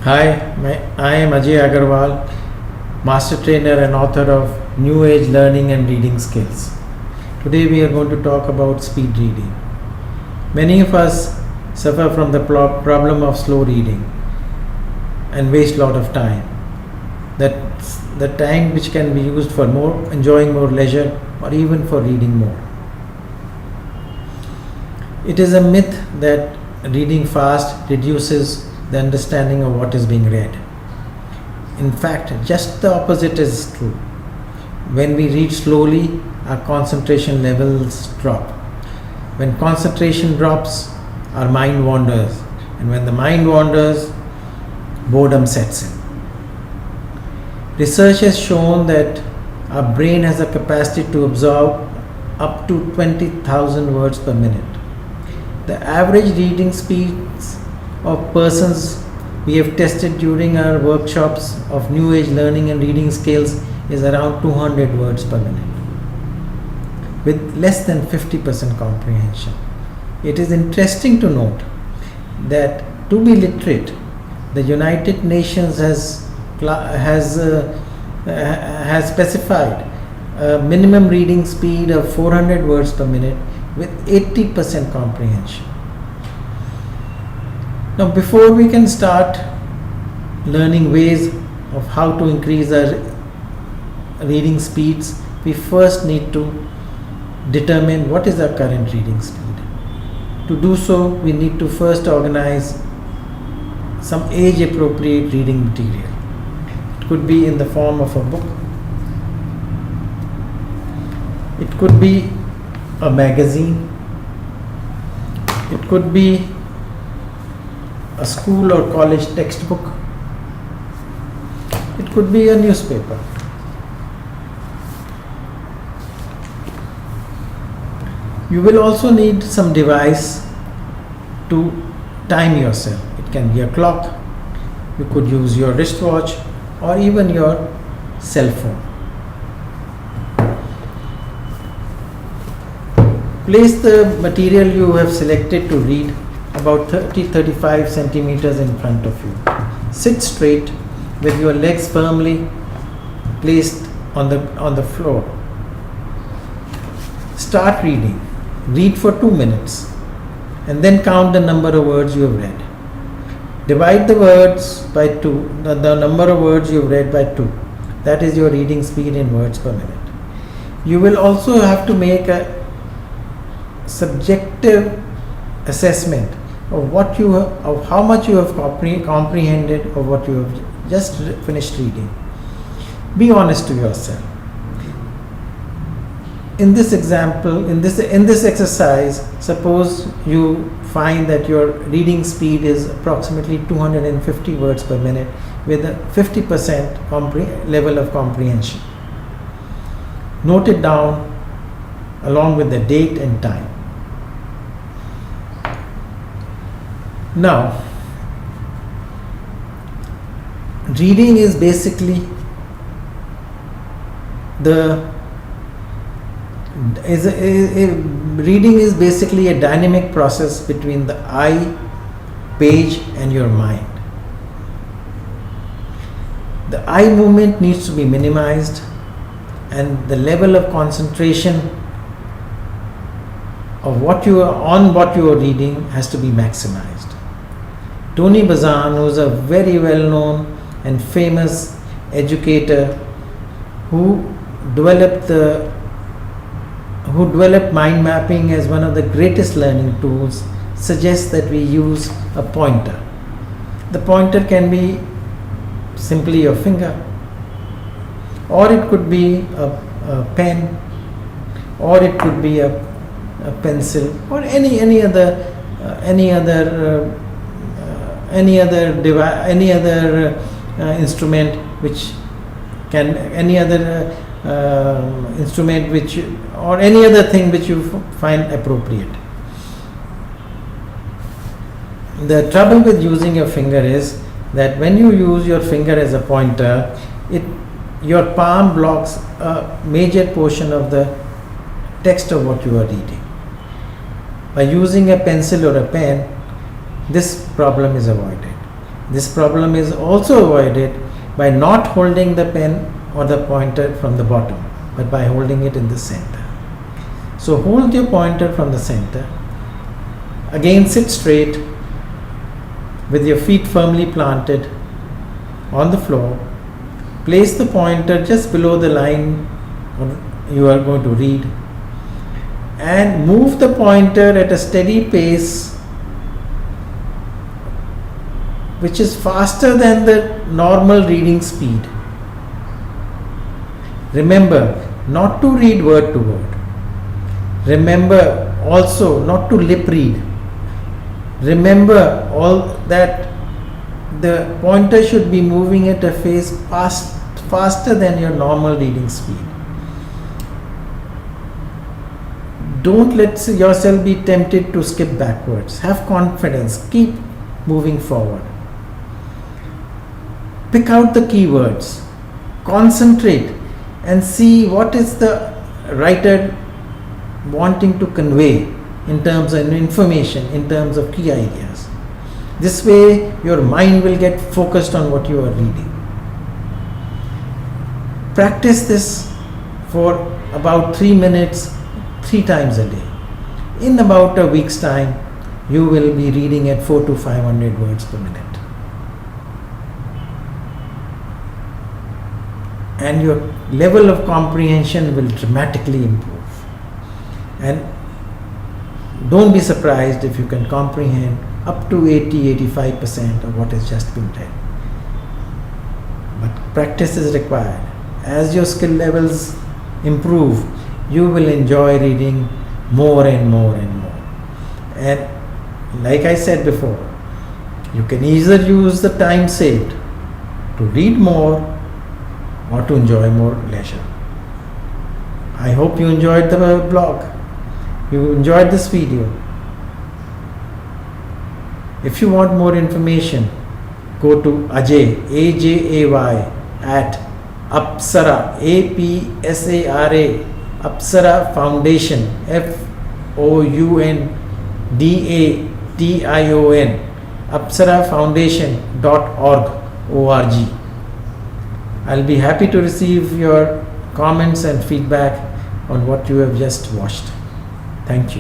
I am Ajay Agarwal, Master Trainer and author of New Age Learning and Reading Skills. Today we are going to talk about speed reading. Many of us suffer from the problem of slow reading and waste a lot of time. That's the time which can be used for enjoying more leisure or even for reading more. It is a myth that reading fast reduces the understanding of what is being read. In fact, just the opposite is true. When we read slowly, our concentration levels drop. When concentration drops, our mind wanders. And when the mind wanders, boredom sets in. Research has shown that our brain has a capacity to absorb up to 20,000 words per minute. The average reading speeds of persons we have tested during our workshops of New Age Learning and Reading Skills is around 200 words per minute, with less than 50% comprehension. It is interesting to note that to be literate, the United Nations has specified a minimum reading speed of 400 words per minute with 80% comprehension. Now, before we can start learning ways of how to increase our reading speeds, we first need to determine what is our current reading speed. To do so, we need to first organize some age-appropriate reading material. It could be in the form of a book. It could be a magazine. It could be a school or college textbook. It could be a newspaper. You will also need some device to time yourself. It can be a clock. You could use your wristwatch or even your cell phone. Place the material you have selected to read about 30-35 centimeters in front of you. Sit straight with your legs firmly placed on the floor. Start reading. Read for 2 minutes and then count the number of words you have read. Divide the words by 2, the number of words you have read by 2. That is your reading speed in words per minute. You will also have to make a subjective assessment of how much you have comprehended of what you have just finished reading. Be honest to yourself. In this example, in this exercise, suppose you find that your reading speed is approximately 250 words per minute with a 50% level of comprehension. Note it down along with the date and time. Now, reading is basically a dynamic process between the eye, page, and your mind. The eye movement needs to be minimized, and the level of concentration of what you are reading has to be maximized. Tony Buzan, who is a very well-known and famous educator who developed mind mapping as one of the greatest learning tools, suggests that we use a pointer. The pointer can be simply your finger, or it could be a pen, or it could be a pencil, or any other instrument or any other thing which you find appropriate. The trouble with using your finger is that when you use your finger as a pointer, your palm blocks a major portion of the text of what you are reading. By using a pencil or a pen, this problem is avoided. This problem is also avoided by not holding the pen or the pointer from the bottom, but by holding it in the center. So hold your pointer from the center. Again, sit straight with your feet firmly planted on the floor. Place the pointer just below the line you are going to read, and move the pointer at a steady pace which is faster than the normal reading speed. Remember not to read word to word. Remember also not to lip read. Remember all that the pointer should be moving at a pace faster than your normal reading speed. Don't let yourself be tempted to skip backwards. Have confidence. Keep moving forward. Pick out the keywords. Concentrate and see what is the writer wanting to convey in terms of information, in terms of key ideas. This way your mind will get focused on what you are reading. Practice this for about 3 minutes, 3 times a day. In about a week's time, you will be reading at 400 to 500 words per minute. And your level of comprehension will dramatically improve. And don't be surprised if you can comprehend up to 80-85% of what has just been read. But practice is required. As your skill levels improve, you will enjoy reading more and more and more. And like I said before, you can either use the time saved to read more or to enjoy more leisure. I hope you enjoyed the blog. You enjoyed this video. If you want more information, go to Ajay, AJAY, at Apsara, APSARA, Apsara Foundation, FOUNDATION, apsarafoundation.org. I'll be happy to receive your comments and feedback on what you have just watched. Thank you.